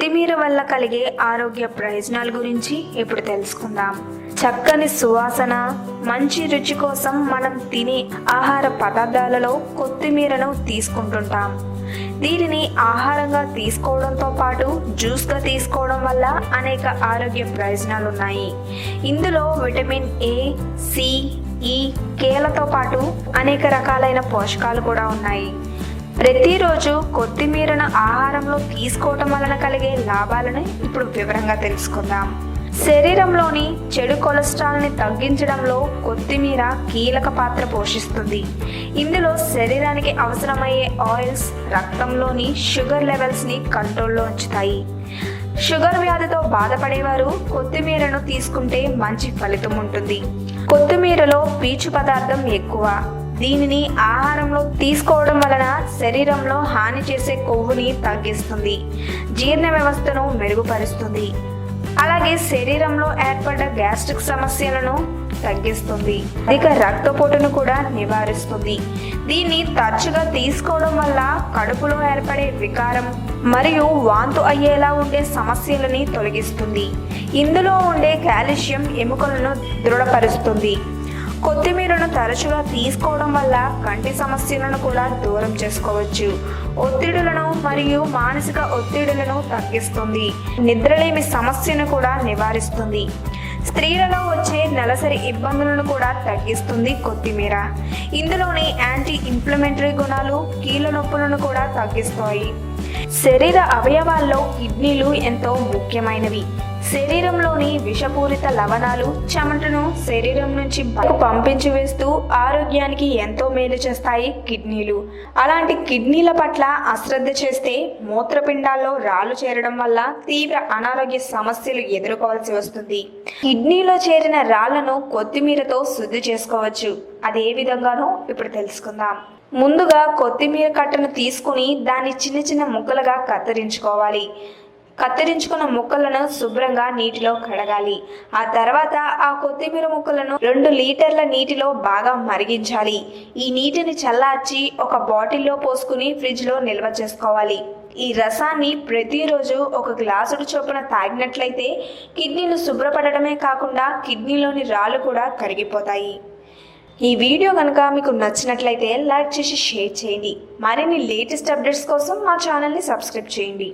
కొత్తిమీర వల్ల కలిగే ఆరోగ్య ప్రయోజనాల గురించి ఇప్పుడు తెలుసుకుందాం. చక్కని సువాసన, మంచి రుచి కోసం మనం తినే ఆహార పదార్థాలలో కొత్తిమీరను తీసుకుంటుంటాం. దీనిని ఆహారంగా తీసుకోవడంతో పాటు జ్యూస్గా తీసుకోవడం వల్ల అనేక ఆరోగ్య ప్రయోజనాలు ఉన్నాయి. ఇందులో విటమిన్ ఏ, సి, ఈ, కేలతో పాటు అనేక రకాలైన పోషకాలు కూడా ఉన్నాయి. ప్రతిరోజు కొత్తిమీరను ఆహారంలో తీసుకోవటం వలన కలిగే లాభాలను ఇప్పుడు వివరంగా తెలుసుకుందాం. శరీరంలోని చెడు కొలెస్ట్రాల్ని తగ్గించడంలో కొత్తిమీర కీలక పాత్ర పోషిస్తుంది. ఇందులో శరీరానికి అవసరమయ్యే ఆయిల్స్, రక్తంలోని షుగర్ లెవెల్స్ని కంట్రోల్లో ఉంచుతాయి. షుగర్ వ్యాధితో బాధపడేవారు కొత్తిమీరను తీసుకుంటే మంచి ఫలితం ఉంటుంది. కొత్తిమీరలో పీచు పదార్థం ఎక్కువ. దీనిని ఆహారంలో తీసుకోవడం వలన శరీరంలో హాని చేసే కొవ్వుని తగ్గిస్తుంది, జీర్ణ వ్యవస్థను మెరుగుపరుస్తుంది, అలాగే శరీరంలో ఏర్పడ్డ గ్యాస్ట్రిక్ సమస్యలను తగ్గిస్తుంది, అధిక రక్తపోటును కూడా నివారిస్తుంది. దీన్ని తరచుగా తీసుకోవడం వల్ల కడుపులో ఏర్పడే వికారం మరియు వాంతు అయ్యేలా ఉండే సమస్యలని తొలగిస్తుంది. ఇందులో ఉండే కాల్షియం ఎముకలను దృఢపరుస్తుంది. కొత్తిమీరను తరచుగా తీసుకోవడం వల్ల కంటి సమస్యలను కూడా దూరం చేసుకోవచ్చు. ఒత్తిడులను మరియు మానసిక ఒత్తిడులను తగ్గిస్తుంది. నిద్రలేమి సమస్యను కూడా నివారిస్తుంది. స్త్రీలలో వచ్చే నెలసరి ఇబ్బందులను కూడా తగ్గిస్తుంది కొత్తిమీర. ఇందులోని యాంటీ ఇన్ఫ్లమేటరీ గుణాలు కీళ్ళ నొప్పులను కూడా తగ్గిస్తాయి. శరీర అవయవాల్లో కిడ్నీలు ఎంతో ముఖ్యమైనవి. శరీరంలోని విషపూరిత లవణాలు, చెమటను శరీరం నుంచి బయటకు పంపించి వేస్తూ ఆరోగ్యానికి ఎంతో మేలు చేస్తాయి కిడ్నీలు. అలాంటి కిడ్నీల పట్ల అశ్రద్ధ చేస్తే మూత్రపిండాల్లో రాళ్ళు చేరడం వల్ల తీవ్ర అనారోగ్య సమస్యలు ఎదుర్కోవాల్సి వస్తుంది. కిడ్నీలో చేరిన రాళ్లను కొత్తిమీరతో శుద్ధి చేసుకోవచ్చు. అదే విధంగానో ఇప్పుడు తెలుసుకుందాం. ముందుగా కొత్తిమీర కట్టను తీసుకుని దాన్ని చిన్న చిన్న ముక్కలుగా కత్తిరించుకోవాలి. కత్తిరించుకున్న ముక్కలను శుభ్రంగా నీటిలో కడగాలి. ఆ తర్వాత ఆ కొత్తిమీర ముక్కలను 2 లీటర్ల నీటిలో బాగా మరిగించాలి. ఈ నీటిని చల్లార్చి ఒక బాటిల్లో పోసుకుని ఫ్రిడ్జ్లో నిల్వ చేసుకోవాలి. ఈ రసాన్ని ప్రతిరోజు 1 గ్లాసుడు చొప్పున తాగినట్లయితే కిడ్నీలు శుభ్రపడటమే కాకుండా కిడ్నీలోని రాళ్ళు కూడా కరిగిపోతాయి. ఈ వీడియో కనుక మీకు నచ్చినట్లయితే లైక్ చేసి షేర్ చేయండి. మరిన్ని లేటెస్ట్ అప్డేట్స్ కోసం మా ఛానల్ని సబ్స్క్రైబ్ చేయండి.